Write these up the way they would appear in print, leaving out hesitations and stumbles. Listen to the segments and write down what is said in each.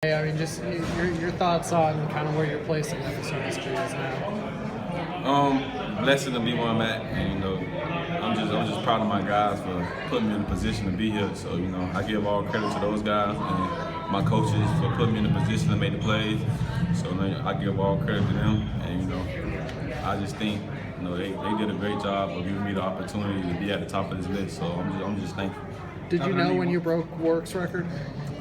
I mean, just your thoughts on kind of where you're placing in this industry is now. Blessed to be where I'm at, and I'm just proud of my guys for putting me in a position to be here. So I give all credit to those guys and my coaches for putting me in a position to make the plays. So I give all credit to them, and I just think they did a great job of giving me the opportunity to be at the top of this list. So I'm just thankful. Did you know when you broke Work's record?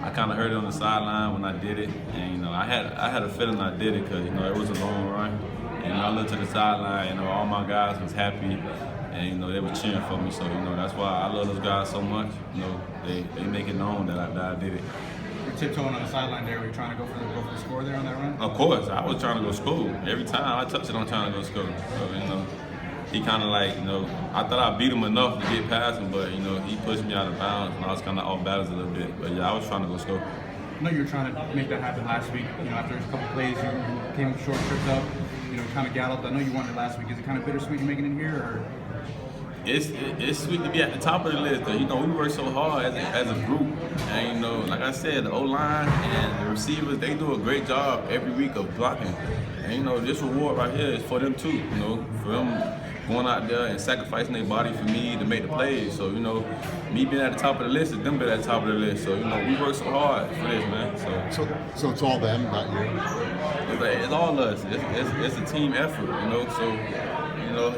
I kind of heard it on the sideline when I did it, and I had a feeling I did it because it was a long run. And I looked to the sideline, all my guys was happy, and they were cheering for me. So that's why I love those guys so much. They make it known that I did it. You're tiptoeing on the sideline there. Were you trying to go for the score there on that run? Of course, I was trying to go score. Every time I touch it, I'm trying to go score. So he kind of I thought I beat him enough to get past him, but he pushed me out of bounds, and I was kind of off balance a little bit. But yeah, I was trying to go score. I know you were trying to make that happen last week. After a couple plays, you came with short trips up. Kind of galloped. I know you won it last week. Is it kind of bittersweet you making it here, or? It's sweet to be at the top of the list. Though. We work so hard as a group, and like I said, the O-line and the receivers, they do a great job every week of blocking. And this reward right here is for them too. For them going out there and sacrificing their body for me to make the plays. So me being at the top of the list is them being at the top of the list. So we work so hard for this, man. So it's all them, not you. It's all us. It's a team effort. So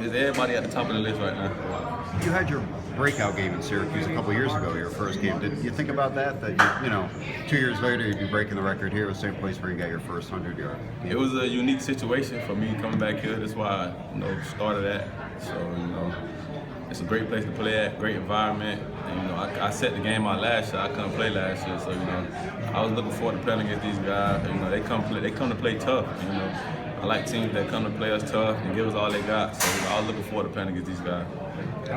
it's everybody at the top of the list right now. You had your breakout game in Syracuse a couple years ago, your first game. Did you think about that? That 2 years later you'd be breaking the record here, the same place where you got your first 100-yard. It was a unique situation for me coming back here. That's why I started at. So it's a great place to play at, great environment. And I set the game out last year. I couldn't play last year, so I was looking forward to playing against these guys. They come to play tough. I like teams that come to play us tough and give us all they got. So I was looking forward to playing against these guys.